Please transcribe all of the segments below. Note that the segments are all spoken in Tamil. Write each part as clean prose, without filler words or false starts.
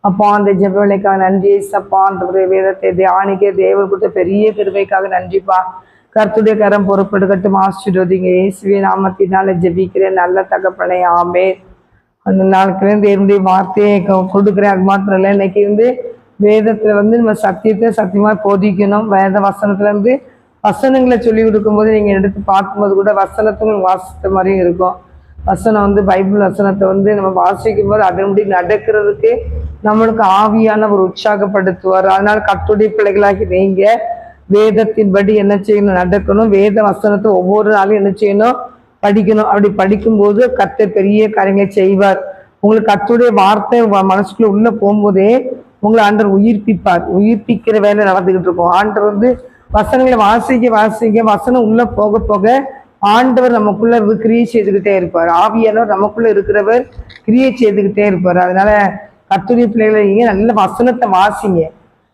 அப்பா அந்த ஜெப வேலைக்காக நன்றி ஏசப்பா. அந்த வேதத்தை தியானிக்க தேவன் கொடுத்த பெரிய கிருபைக்காக நன்றிப்பா. கர்த்தருடைய கரம் பொறுப்பெடுக்கட்டும், ஆசீர்வதிங்க. இயேசுவே நாமத்தினால ஜெபிக்கிறேன் நல்ல தகப்பனே, ஆமென். அந்த நாளுக்கு தேவனுடைய வார்த்தையை கொடுக்குறேன். அது மாத்திரம் இல்லை, இன்னைக்கு வேதத்துல நம்ம சத்தியத்தை சத்தியமா போதிக்கணும். வேத வசனத்துல வசனங்களை சொல்லி கொடுக்கும்போது நீங்க எடுத்து பார்க்கும்போது கூட வசனத்துக்கும் வாசித்த மாதிரியும் இருக்கும். வசனம் பைபிள் வசனத்தை நம்ம வாசிக்கும் போது அதன்படி நடக்கிறதுக்கு நம்மளுக்கு ஆவியான ஒரு உற்சாகப்படுத்துவார். அதனால கர்த்தருடைய பிள்ளைகளாகி நீங்க வேதத்தின்படி என்ன செய்யணும், நடக்கணும். வேத வசனத்தை ஒவ்வொரு நாளும் என்ன செய்யணும், படிக்கணும். அப்படி படிக்கும்போது கர்த்தர் பெரிய காரியங்களை செய்வார். உங்களுக்கு கர்த்தருடைய வார்த்தை மனசுக்குள்ள உள்ள போகும்போதே உங்களை ஆண்டவர் உயிர்ப்பிப்பார். உயிர்ப்பிக்கிற வேலை நடந்துகிட்டு இருக்கும். ஆண்டவர் வசனங்களை வாசிக்க வாசிக்க வசனம் உள்ள போக போக ஆண்டவர் நமக்குள்ள கிரியை செய்துக்கிட்டே இருப்பார். ஆவியானவர் நமக்குள்ள இருக்கிறவர் கிரியை செய்துக்கிட்டே இருப்பார். அதனால கர்த்தருடைய பிள்ளைகளை நீங்க நல்ல வசனத்தை வாசிங்க.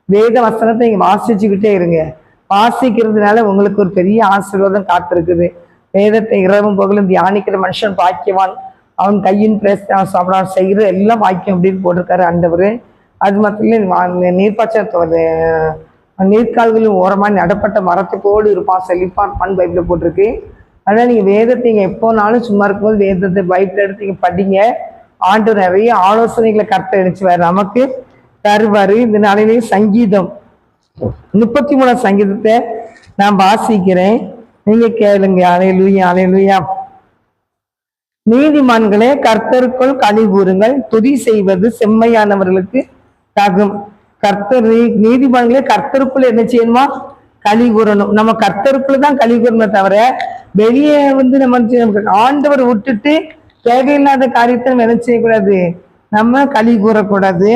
வேத வசனத்தை நீங்க வாசிச்சுக்கிட்டே இருங்க. வாசிக்கிறதுனால உங்களுக்கு ஒரு பெரிய ஆசீர்வாதம் காத்திருக்குது. வேதத்தை இரவும் பகலும் தியானிக்கிற மனுஷன் பாக்கியவான், அவன் கையின் பிரேசம் சாப்பிடான், செய்கிற எல்லாம் பாக்கியம் அப்படின்னு போட்டிருக்காரு ஆண்டவர். அது மாத்திரம் நீர்ப்பாய்ச்ச நீர்கால்களின் ஓரமாக நடப்பட்ட மரத்துக்கோடு இருப்பான், செழிப்பான் பைபிள போட்டிருக்கு. அதனால நீங்க வேதத்தை நீங்க எப்போனாலும் சும்மா இருக்கும்போது வேதத்தை பைபிள் எடுத்து நீங்க படிங்க. ஆண்டவர் நிறைய ஆலோசனைகளை கர்த்தர் அடிச்சுவார், நமக்கு தருவாரு. இந்த நாளிலேயே சங்கீதம் 33 சங்கீதத்தை நான் வாசிக்கிறேன், நீங்க கேளுங்க. அல்லேலூயா அல்லேலூயா. நீதிமான்களே கர்த்தருக்குள் களி கூறுங்கள், துதி செய்வது செம்மையானவர்களுக்கு தகும். கர்த்தர் நீதிமான்களே கர்த்தருக்குள்ள என்ன செய்யணுமா, களி கூறணும். நம்ம கர்த்தருக்குள்ள தான் களி கூறணும், தவிர வெளியே நம்ம ஆண்டவர் விட்டுட்டு தேவையில்லாத காரியத்தை நம்ம என்ன செய்யக்கூடாது, நம்ம களி கூறக்கூடாது.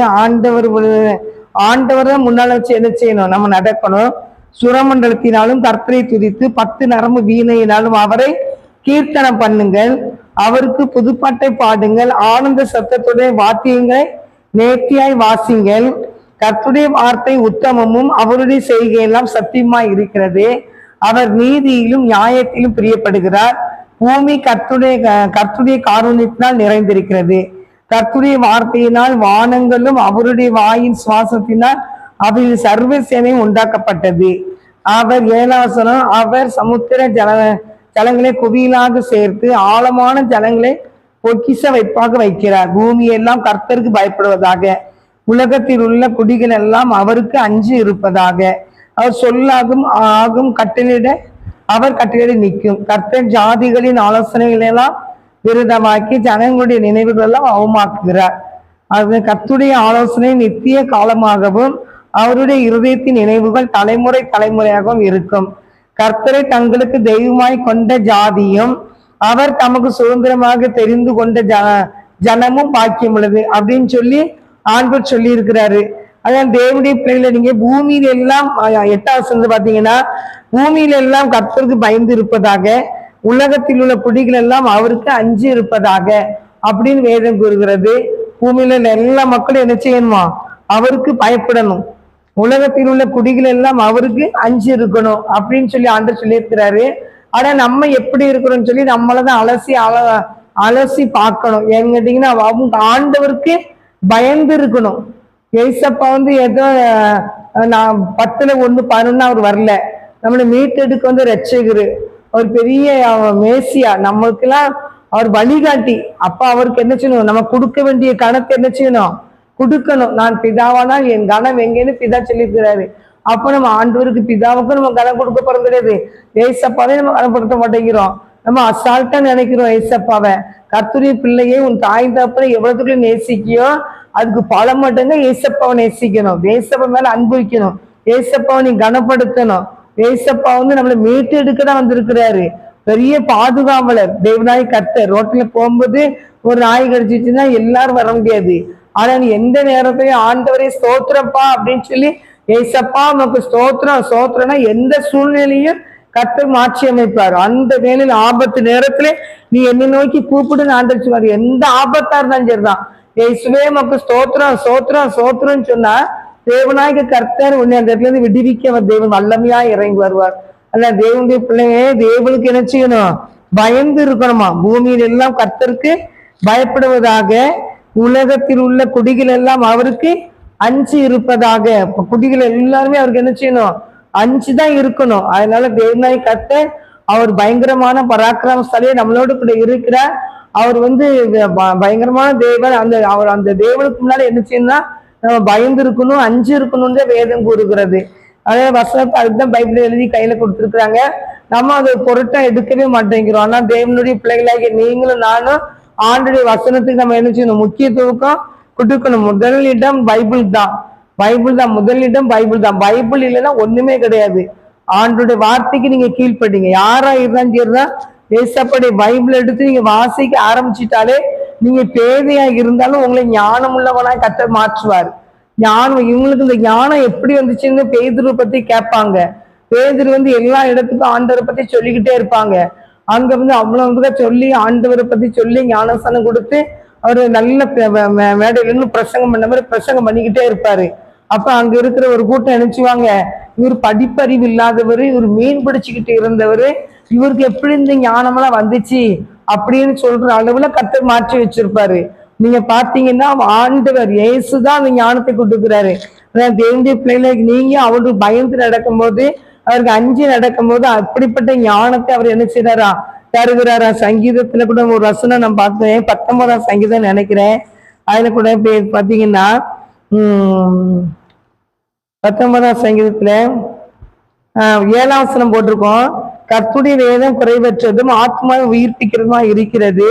ஆண்டவர் முன்னால வச்சு என்ன செய்யணும், நம்ம நடக்கணும். சுரமண்டலத்தினாலும் கர்த்தரை துதித்து 10 நரம்பு வீணையினாலும் அவரை கீர்த்தனம் பண்ணுங்கள். அவருக்கு புதுப்பாட்டை பாடுங்கள். ஆனந்த சத்தத்துடைய வாத்தியங்களை நேர்த்தியாய் வாசிங்கள். கர்த்தருடைய வார்த்தை உத்தமமும் அவருடைய செய்கையெல்லாம் சத்தியமாய் இருக்கிறது. அவர் நீதியிலும் நியாயத்திலும் பிரியப்படுகிறார். பூமி கர்த்தருடைய காருண்யத்தினால் நிறைந்திருக்கிறது. கர்த்தருடைய வார்த்தையினால் வானங்களும் அவருடைய வாயின் சுவாசத்தினால் அவையில் சர்வ சேனையும் உண்டாக்கப்பட்டது. அவர் 7 அவர் சமுத்திர ஜலங்களை குவியலாக சேர்த்து ஆழமான ஜலங்களை பொக்கிஷ வைப்பாக வைக்கிறார். பூமியெல்லாம் கர்த்தருக்கு பயப்படுவதாக, உலகத்தில் உள்ள குடிகள் எல்லாம் அவருக்கு அஞ்சு இருப்பதாக. அவர் சொல்லாகும் ஆகும் அவர் கட்டளையிட நிற்கும். கர்த்தர் ஜாதிகளின் ஆலோசனைகளெல்லாம் விருதமாக்கி ஜனங்களுடைய நினைவுகள் எல்லாம் அவமாக்குகிறார். அது கர்த்தருடைய ஆலோசனை நித்திய காலமாகவும் அவருடைய இருதயத்தின் நினைவுகள் தலைமுறை தலைமுறையாகவும் இருக்கும். கர்த்தரை தங்களுக்கு தெய்வமாய் கொண்ட ஜாதியும் அவர் தமக்கு சுதந்திரமாக தெரிந்து கொண்ட ஜனமும் பாக்கியம் உள்ளது அப்படின்னு சொல்லி ஆண்டவர் சொல்லி இருக்கிறாரு. அதான் தேவனுடைய பிள்ளைகளை நீங்க பூமியில எல்லாம் 8வது பாத்தீங்கன்னா, பூமியில எல்லாம் கர்த்தருக்கு பயந்து இருப்பதாக, உலகத்தில் உள்ள குடிகள் எல்லாம் அவருக்கு அஞ்சு இருப்பதாக அப்படின்னு வேதம் கூறுகிறது. பூமியில எல்லா மக்களும் என்ன செய்யணுமா, அவருக்கு பயப்படணும். உலகத்தில் உள்ள குடிகள் எல்லாம் அவருக்கு அஞ்சு இருக்கணும் அப்படின்னு சொல்லி ஆண்டவர் சொல்லி இருக்கிறாரு. ஆனா நம்ம எப்படி இருக்கிறோம்னு சொல்லி நம்மளதான் அலசி பார்க்கணும். ஏன்னு கேட்டீங்கன்னா, அவங்க ஆண்டவருக்கு பயந்து இருக்கணும். ஏசப்பா ஏதோ நான் 10ல் 1 11 அவர் வரல, நம்மளை மீட்டெடுக்க ரட்சகரு, அவர் பெரிய மேசியா, நம்மளுக்கெல்லாம் அவர் வழிகாட்டி. அப்ப அவருக்கு என்ன செய்யணும், நம்ம கொடுக்க வேண்டிய கணத்தை என்ன செய்யணும், கொடுக்கணும். நான் பிதாவானால் என் கணம் எங்கேன்னு பிதா சொல்லியிருக்கிறாரு. அப்ப நம்ம ஆண்டவருக்கு பிதாவுக்கும் நம்ம கணம் கொடுக்க போறது கிடையாது. ஏசப்பாவே நம்ம கனப்படுத்த மாட்டேங்கிறோம். நம்ம அசால்ட்டா நினைக்கிறோம் ஏசப்பாவை. கர்த்தருடைய பிள்ளையே உன் தாய் தகப்பனை எவ்வளவுக்குள்ள நேசிக்கியோ அதுக்கு பல மடங்கு ஏசப்பாவை நேசிக்கணும். ஏசப்பா மேல அனுபவிக்கணும். ஏசப்பாவை நீ கனப்படுத்தணும். ஏசப்பா நம்மளை மீட்டு எடுக்கதான் வந்திருக்கிறாரு. பெரிய பாதுகாவலர் தேவனாய் கர்த்தர். ரோட்ல போகும்போது ஒரு நாய் கடிச்சிச்சுன்னா எல்லாரும் வர முடியாது. ஆனா நீ எந்த நேரத்தையும் ஆண்டவரே ஸ்தோத்திரப்பா அப்படின்னு சொல்லி, ஏசப்பா நமக்கு ஸ்தோத்திரம் ஸ்தோத்திரம்னா எந்த சூழ்நிலையும் கர்த்தர் மாற்றி அமைப்பார். அந்த வேலையில ஆபத்து நேரத்துல நீ என்னை நோக்கி கூப்பிடுன்னு ஆண்டரிச்சுவாரு. எந்த ஆபத்தா இருந்தாலும் சரிதான், இயேசுவே நமக்கு ஸ்தோத்திரம் ஸ்தோத்திரம் ஸ்தோத்திரம்னு சொன்னா தேவநாயக கர்த்தர் உன்னை அந்த இடத்துல இருந்து விடுவிக்க தேவன் வல்லமையா இறங்கி வருவார். அல்ல தேவனுடைய பிள்ளையே, தேவனுக்கு என்ன செய்யணும், பயந்து இருக்கணுமா. பூமியில எல்லாம் கர்த்தருக்கு பயப்படுவதாக, உலகத்தில் உள்ள குடிகள் எல்லாம் அவருக்கு அஞ்சு இருப்பதாக. குடிகள் எல்லாருமே அவருக்கு என்ன செய்யணும்? அஞ்சுதான் இருக்கணும். அதனால தேவனாய் கர்த்தர் அவர் பயங்கரமான பராக்கிரமசாலியே நம்மளோடு கூட இருக்கிறார். அவர் வந்து பயங்கரமான தேவன். அவர் அந்த தேவனுக்கு முன்னாடி என்ன செய்யணும்னா நம்ம பயந்து இருக்கணும், அஞ்சு இருக்கணும்னு வேதம் கூறுகிறது. அதே வசனத்தை அதுதான் பைபிள் எழுதி கையில கொடுத்துருக்குறாங்க. நம்ம அதை பொருட்டா எடுக்கவே மாட்டேங்கிறோம். ஆனா தேவனுடைய பிள்ளைகளாகிய நீங்களும் நானும் ஆண்டுடைய வசனத்துக்கு நம்ம என்ன செய்யணும்? முக்கியத்துவம் கொடுக்கணும். முதலிடம் பைபிள் தான். முதலிடம் பைபிள் தான். பைபிள் இல்லைன்னா ஒண்ணுமே கிடையாது. ஆண்டுடைய வார்த்தைக்கு நீங்க கீழ்பட்டீங்க. யாரா இருந்தாலும் சரிதான், ஏசப்படி பைபிள் எடுத்து நீங்க வாசிக்க ஆரம்பிச்சிட்டாலே நீங்க பேதையா இருந்தாலும் உங்களை ஞானம் உள்ளவனா கர்த்தர் மாற்றுவார். ஞானம் இவங்களுக்கு இந்த ஞானம் எப்படி வந்துச்சுன்னு பேதுரு பத்தி கேட்பாங்க. பேதுரு வந்து எல்லா இடத்துக்கும் ஆண்டவரை பத்தி சொல்லிக்கிட்டே இருப்பாங்க. அங்க வந்து அவ்வளவு சொல்லி ஆண்டவரை பத்தி சொல்லி ஞானஸ்தானம் கொடுத்து அவரு நல்ல மேடையில இருந்து பிரசங்கம் பண்ண மாதிரி பிரசங்கம் பண்ணிக்கிட்டே இருப்பாரு. அப்ப அங்க இருக்கிற ஒரு கூட்டம் நினைச்சுவாங்க, இவர் படிப்பறிவு இல்லாதவர், இவர் மீன் பிடிச்சுக்கிட்டு இருந்தவர், இவருக்கு எப்படி இந்த ஞானமெல்லாம் வந்துச்சு அப்படின்னு சொல்ற அளவுல கர்த்தர் மாற்றி வச்சிருப்பாரு. நீங்க பாத்தீங்கன்னா ஆண்டவர் இயேசுதான் அந்த ஞானத்தை கொடுக்குறாரு. தேவனுடைய பிள்ளைகளுக்கு நீங்க அவருக்கு பயந்து நடக்கும் போது, அவருக்கு அஞ்சு நடக்கும் போது அப்படிப்பட்ட ஞானத்தை அவர் என்ன செய்யறாரா? தருகிறாரா? சங்கீதத்துல கூட ஒரு வசனம் நான் பார்த்தேன், 19ஆம் சங்கீதம் நினைக்கிறேன். அதுல கூட பாத்தீங்கன்னா 19ஆம் சங்கீதத்துல 7ஆம் வசனம் போட்டிருக்கோம். கர்த்தருடைய வேதம் குறைவற்றதும் ஆத்மாவை உயிர்ப்பிக்கிறதுமா இருக்கிறது.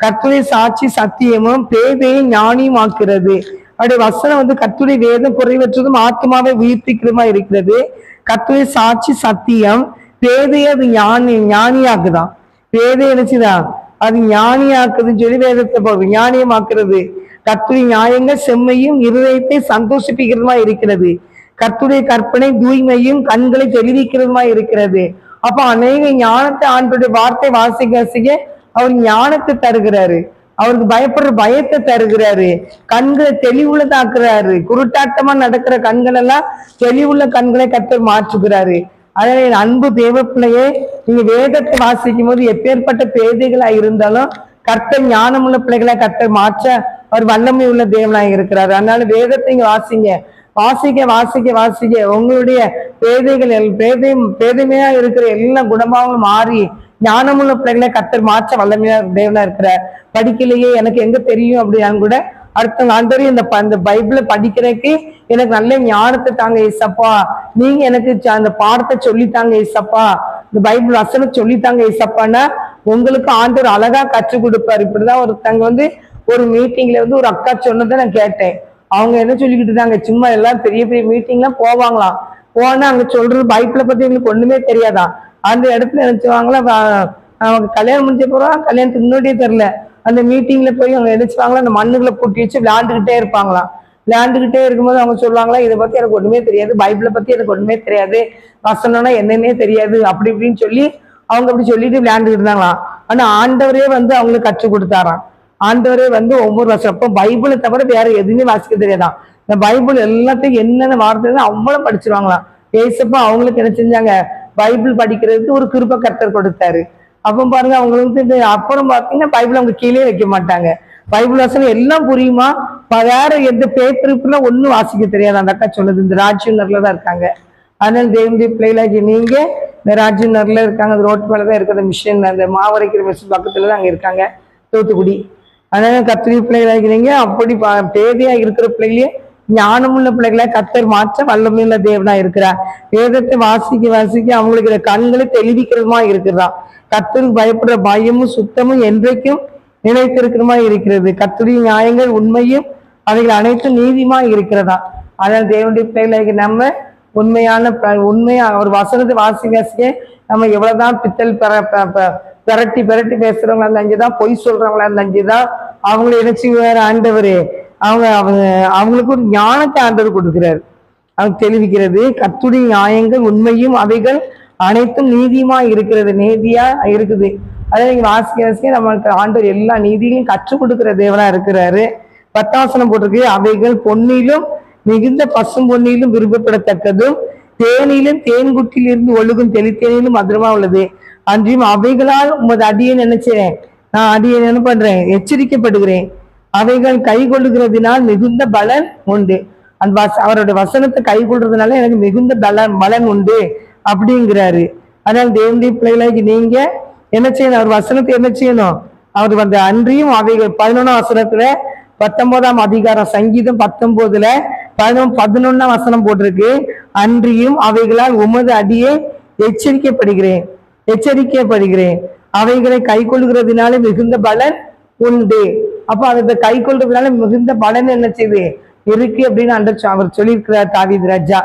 கர்த்தருடைய சாட்சி சத்தியமும் பேதையை ஞானியும் ஆக்குறது. அவருடைய வசனம் வந்து கர்த்தருடைய வேதம் குறைவற்றதும் ஆத்மாவை உயிர்ப்பிக்கிறதுமா இருக்கிறது. கர்த்தருடைய சாட்சி சத்தியம், பேதையை அது ஞானியாக்குதான். பேதை நினைச்சுதான் அது ஞானியாக்குதுன்னு சொல்லி வேதத்தை போடுறது. ஞானியமாக்குறது. கர்த்தருடைய நியாயங்கள் செம்மையும் இருதயத்தை சந்தோஷிப்பிக்கிறதுமா இருக்கிறது. கர்த்தருடைய கற்பனை தூய்மையும் கண்களை தெளிவிக்கிறதுமா இருக்கிறது. அப்ப அநேக ஞானத்தை ஆண்டவருடைய வார்த்தை வாசிக்க அவர் ஞானத்தை தருகிறாரு. அவருக்கு பயப்படுற பயத்தை தருகிறாரு. கண்களை தெளிவுள்ளதாக்குறாரு. குருட்டாட்டமா நடக்கிற கண்கள் எல்லாம் தெளிவுள்ள கண்களை கர்த்தர் மாற்றுகிறாரு. அதனால என் அன்பு தேவ பிள்ளையே, நீங்க வேதத்தை வாசிக்கும் போது எப்பேற்பட்ட பேதைகளா இருந்தாலும் கர்த்தர் ஞானமுள்ள பிள்ளைகளை கர்த்தர் மாற்ற அவர் வல்லமை உள்ள தேவனாக இருக்கிறாரு. அதனால வேதத்தை இங்க வாசிங்க. வாசிக்க வாசிக்க வாசிக்க உங்களுடைய பேதைமையா இருக்கிற எல்லா குணமாவும் மாறி ஞானமுள்ள பிள்ளைகளை கர்த்தர் மாற்ற வல்லமையா தேவனா இருக்கிறார். படிக்கலையே எனக்கு எங்க தெரியும் அப்படின்னு கூட அடுத்த ஆண்டவரே இந்த பைபிளை படிக்கிறதுக்கு எனக்கு நல்ல ஞானத்தை தாங்க ஏசப்பா, நீங்க எனக்கு அந்த பாடத்தை சொல்லித்தாங்க ஏசப்பா, இந்த பைபிள் வசனம் சொல்லித்தாங்க ஏசப்பான்னா உங்களுக்கு ஆண்டவர் அழகா கற்றுக் கொடுப்பாரு. இப்படிதான் ஒருத்தங்க வந்து ஒரு மீட்டிங்ல வந்து ஒரு அக்கா சொன்னதை நான் கேட்டேன். அவங்க என்ன சொல்லிக்கிட்டு இருந்தாங்க, சும்மா எல்லாம் பெரிய பெரிய மீட்டிங்லாம் போவாங்களாம். போனா அங்க சொல்றது பைபிளை பத்தி எங்களுக்கு ஒண்ணுமே தெரியாதான். அந்த இடத்துல நினைச்சுவாங்களா அவங்க கல்யாணம் முடிஞ்ச போறோம், கல்யாணத்துக்கு முன்னாடியே தெரியல, அந்த மீட்டிங்ல போய் அவங்க நினைச்சுவாங்களா அந்த மண்ணுகளை பூட்டி வச்சு விளையாண்டுகிட்டே இருப்பாங்களாம். விளையாண்டுகிட்டே இருக்கும்போது அவங்க சொல்லுவாங்களா, இதை பத்தி எனக்கு ஒண்ணுமே தெரியாது, பைபிளை பத்தி எனக்கு ஒண்ணுமே தெரியாது, வசனம்னா என்னன்னே தெரியாது அப்படி இப்படின்னு சொல்லி அவங்க அப்படி சொல்லிட்டு விளையாண்டுக்கிட்டு இருந்தாங்களாம். ஆனா ஆண்டவரே வந்து அவங்களுக்கு கற்றுக் கொடுத்தாராம். ஆண்டவரே வந்து ஒவ்வொரு வருஷம் அப்போ பைபிளை தவிர வேற எதுவுமே வாசிக்க தெரியாதான். இந்த பைபிள் எல்லாத்தையும் என்னென்ன வார்த்தை அவ்வளவு படிச்சிருவாங்களாம். ஏசப்பா அவங்களுக்கு என்ன செஞ்சாங்க, பைபிள் படிக்கிறதுக்கு ஒரு கிருபை கர்த்தர் கொடுத்தாரு. அப்போ பாருங்க அவங்களுக்கு அப்புறம் பார்த்தீங்கன்னா பைபிள் அவங்க கீழே வைக்க மாட்டாங்க. பைபிள் வசனம் எல்லாம் புரியுமா, வேற எந்த பேப்பருக்குலாம் ஒன்றும் வாசிக்க தெரியாது. அந்த அக்கா சொன்னது இந்த ராஜ்யநர்ல தான் இருக்காங்க. அதனால தேவனுடைய பிள்ளைகளாகி நீங்க இந்த ராஜ்யநர்ல இருக்காங்க, அந்த ரோட்டு மேலதான் இருக்கிற மிஷின், அந்த மாவரைக்கிற மிஷின் பக்கத்துல தான் அங்க இருக்காங்க, தூத்துக்குடி. அதனால கர்த்தருடைய பிள்ளைகளாகிறீங்க. அப்படி பேதையா இருக்கிற பிள்ளைகளையே ஞானமுள்ள பிள்ளைகளை கர்த்தர் மாற்ற வல்லமையுள்ள தேவனா இருக்கிறார். வேதத்தை வாசிக்க வாசிக்க அவங்களுக்கு கண்களை தெளிவிக்கிறதுமா இருக்கிறதா. கர்த்தருக்கு பயப்படுற பயமும் சுத்தமும் என்றைக்கும் நிலைத்திருக்கிறமா இருக்கிறது. கர்த்தருடைய நியாயங்கள் உண்மையும் அவைகள் அனைத்தும் நீதிமா இருக்கிறதா. அதனால தேவனுடைய பிள்ளைகளாகி நம்ம உண்மையா ஒரு வசனத்தை வாசிக்க வாசிக்க நம்ம எவ்வளவுதான் பித்தல் பெரட்டி பேசுறவங்களா இருந்தாச்சுதான், பொய் சொல்றவங்களா இருந்தாச்சுதான் அவங்களை இணைச்சி வேற ஆண்டவர் அவங்களுக்கு ஒரு ஞானத்தை ஆண்டவர் கொடுக்கிறார், அவங்க தெளிவிக்கிறது. கர்த்தருடைய நியாயங்கள் உண்மையும் அவைகள் அனைத்தும் நீதியுமா இருக்கிறது, நீதியா இருக்குது. அதை நீங்க வாசிக்க வாசிக்க நம்மளுக்கு ஆண்டவர் எல்லா நீதியிலையும் கற்றுக் கொடுக்கிற தேவனா இருக்கிறாரு. 10ஆம் வசனம் போட்டிருக்கு, அவைகள் பொன்னிலும் மிகுந்த பசும் பொன்னிலும் விரும்பப்படத்தக்கதும் தேனிலும் தேன்குட்டிலிருந்து ஒழுகும் தெளித்தேனிலும் மதுரமா உள்ளது. அன்றியும் அவைகளால் உமது அடியேன் நினைச்சேன், நான் அடியேன் என்ன பண்றேன், எச்சரிக்கப்படுகிறேன். அவைகள் கை கொள்ளுகிறதுனால் மிகுந்த பலன் உண்டு. அந்த அவருடைய வசனத்தை கை கொள்றதுனால எனக்கு மிகுந்த பலன் உண்டு அப்படிங்கிறாரு. அதனால தேவனுடைய பிள்ளைகளாகி நீங்க என்ன செய்யணும்? அவர் வசனத்தை என்ன செய்யணும்? அவர் வந்து அன்றியும் அவைகள் 11ஆம் வசனத்துல 19ஆம் அதிகாரம் சங்கீதம் 19ல 11ஆம் வசனம் போட்டிருக்கு. அன்றியும் அவைகளால் உமது அடியே எச்சரிக்கப்படுகிறேன் அவைகளை கை கொள்கிறதுனால மிகுந்த பலன் உண்டு. அப்ப அதை கை கொள்றதுனால மிகுந்த பலன் என்ன செய்யுது இருக்கு அப்படின்னு அவர் சொல்லியிருக்கிறார் தாவீது ராஜா.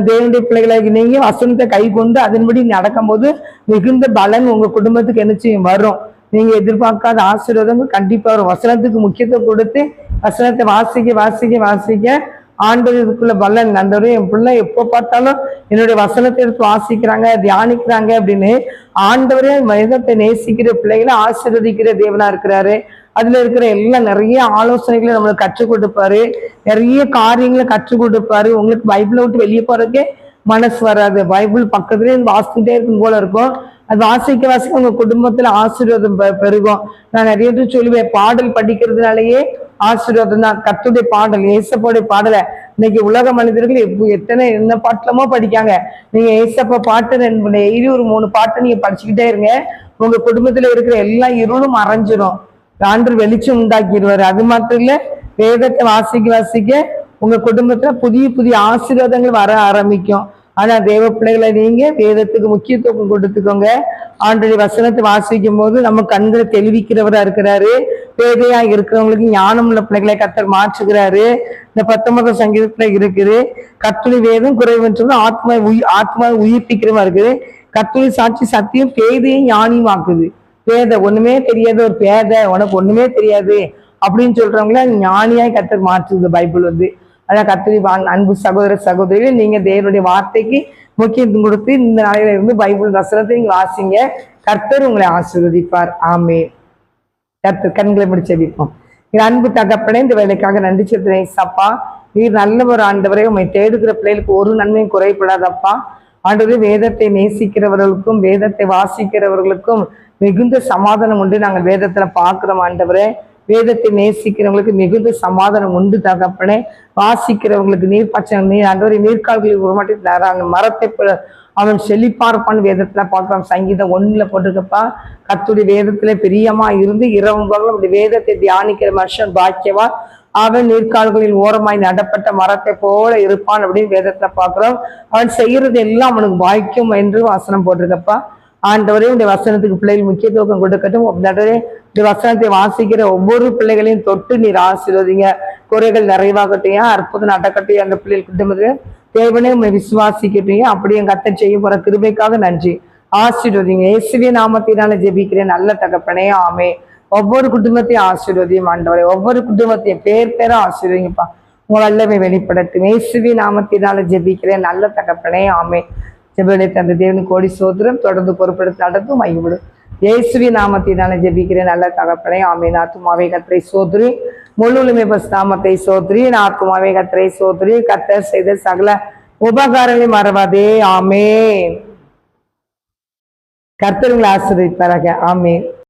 தேவனுடைய பிள்ளைகளாகி நீங்க வசனத்தை கை கொண்டு அதன்படி நடக்கும் போது மிகுந்த பலன் உங்க குடும்பத்துக்கு என்ன செய்யும் வரும். நீங்க எதிர்பார்க்காத ஆசீர்வாதங்கள் கண்டிப்பா வரும். வசனத்துக்கு முக்கியத்துவம் கொடுத்து வசனத்தை வாசிக்க ஆண்டவருக்குள்ள பலன். ஆண்டவரே என் பிள்ளை எப்போ பார்த்தாலும் என்னுடைய வசனத்தை எடுத்து வாசிக்கிறாங்க தியானிக்கிறாங்க அப்படின்னு ஆண்டவரே வேதத்தை நேசிக்கிற பிள்ளைகளை ஆசீர்வதிக்கிற தேவனா இருக்கிறாரு. அதுல இருக்கிற எல்லாம் நிறைய ஆலோசனைகளை நம்மளுக்கு கற்றுக் கொடுப்பாரு, நிறைய காரியங்களை கற்றுக் கொடுப்பாரு. உங்களுக்கு பைபிளை விட்டு வெளியே போறதுக்கே மனசு வராது. பைபிள் பக்கத்துலேயே வாசிக்கிட்டே இருக்கும் போல இருக்கும். அது வாசிக்க உங்க குடும்பத்துல ஆசீர்வாதம் பெருகும். நான் நிறைய பேர் சொல்லுவேன், பாடல் படிக்கிறதுனாலயே ஆசீர்வாதம் தான். கர்த்தருடைய பாடல், ஏசப்பாவுடைய பாடலை இன்னைக்கு உலக மனிதர்கள் என்ன பாட்டுலமோ படிக்காங்க. நீங்க ஏசப்பா பாட்டு டெய்லி ஒரு 3 பாட்டு நீங்க படிச்சுக்கிட்டே இருங்க. உங்க குடும்பத்துல இருக்கிற எல்லா இருளும் மறைஞ்சிரும். ஆண்டவர் வெளிச்சம் உண்டாக்கிடுவாரு. அது மாத்திரம் இல்ல, வேதத்தை வாசிக்க உங்க குடும்பத்துல புதிய ஆசீர்வாதங்கள் வர ஆரம்பிக்கும். ஆனா தேவ பிள்ளைகளை நீங்க வேதத்துக்கு முக்கியத்துவம் கொடுத்துக்கோங்க. ஆண்டவருடைய வசனத்தை வாசிக்கும் போது நம்ம கண்களை தெளிவிக்கிறவரா இருக்கிறாரு. பேதையா இருக்கிறவங்களுக்கு ஞானம் உள்ள பிள்ளைகளை கர்த்தர் மாற்றுகிறாரு. இந்த 19ஆம் சங்கீதத்துல இருக்குது, கர்த்தருடைய வேதம் குறைவற்றது ஆத்மா உயிர்ப்பிக்கிறவா இருக்குது. கர்த்தருடைய சாட்சி சத்தியம் பேதையும் ஞானியும் ஆக்குது. பேதை ஒண்ணுமே தெரியாது, ஒரு பேதை உனக்கு ஒண்ணுமே தெரியாது அப்படின்னு சொல்றவங்கள ஞானியாய் கர்த்தர் மாற்றுது பைபிள் வந்து. அதான் கர்த்தரி அன்பு சகோதர சகோதரிகள், நீங்க தேவனுடைய வார்த்தைக்கு முக்கியத்துவம் கொடுத்து இந்த நாளையில இருந்து பைபிள் வசனத்தை நீங்க வாசிங்க. கர்த்தர் உங்களை ஆசீர்வதிப்பார். ஆமென். கர்த்தர் கண்களை முடிச்சு ஜெபிப்போம். அன்பு தகப்பனே, இந்த வேலைக்காக நன்றி செலுத்துறேன் சப்பா. நீர் நல்ல ஒரு ஆண்டவரை உண்மை தேடுகிற பிள்ளைகளுக்கு ஒரு நன்மையும் குறைபடாதப்பா. ஆண்டவரே, வேதத்தை நேசிக்கிறவர்களுக்கும் வேதத்தை வாசிக்கிறவர்களுக்கும் மிகுந்த சமாதானம் உண்டு. நாங்கள் வேதத்துல பாக்குறோம் ஆண்டவரே. வேதத்தை நேசிக்கிறவங்களுக்கு மிகுந்த சமாதானம் உண்டு தகப்பனே. வாசிக்கிறவங்களுக்கு நீர் ஆண்டவரை நீர்கால்களில் உருமாட்டி மரத்தை அவன் செழிப்பார்ப்பான்னு வேதத்துல பார்க்கலாம். சங்கீதம் 1ல போட்டிருக்கப்பா. கர்த்தருடைய வேதத்துல பிரியமா இருந்து இரவும் அப்படி வேதத்தை தியானிக்கிற மனுஷன் பாக்கியவா. அவன் நீர்கால்களில் ஓரமாய் நடப்பட்ட மரத்தை போல இருப்பான் அப்படின்னு வேதத்துல பாக்குறோம். அவன் செய்யறது எல்லாம் அவனுக்கு வாய்க்கும் என்று வசனம் போட்டிருக்கப்பா. ஆண்டவரே, இந்த வசனத்துக்கு பிள்ளைகள் முக்கியத்துவம் கொடுக்கட்டும். இந்த வசனத்தை வாசிக்கிற ஒவ்வொரு பிள்ளைகளையும் தொட்டு நீர் ஆசீர்வதிங்க. குறைகள் நிறைவாகட்டும், அற்புதம் நடக்கட்டும். அந்த பிள்ளைகள் குடும்பத்துல தேவனே உண்மை விசுவாசிக்கட்டும். அப்படியே கர்த்தர் செய்ய போற கிருபைக்காக நன்றி. ஆசீர்வதிங்க. இயேசுவின் நாமத்தினால ஜெபிக்கிறேன் நல்ல தகப்பனே. ஆமே. ஒவ்வொரு குடும்பத்தையும் ஆசீர்வதியும் ஆண்டவரே. ஒவ்வொரு குடும்பத்தையும் பேரா ஆசீர்வதிங்கப்பா. உங்கள் வல்லமை வெளிப்படட்டும். இயேசுவின் நாமத்தினால ஜெபிக்கிறேன் நல்ல தகப்பனே. ஆமே. ஜெபத்தை தந்த தேவனுக்கு கோடி சோத்திரம். தொடர்ந்து பொறுப்பெடுத்து நடத்தும் மையவிடும். இயேசுவின் நாமத்தினால ஜெபிக்கிறேன் நல்ல தகப்பனே. ஆமென். ஆத்துமாவே கர்த்தரை சோதரி, முழுவதுமே நாமத்தை சோதரி. ஆத்துமாவே கர்த்தரை சோதரி. கர்த்தர் செய்த சகல உபகாரங்களை மறவாதே. ஆமென். கர்த்தர் உங்களை ஆசீர்வதிப்பாராக. ஆமென்.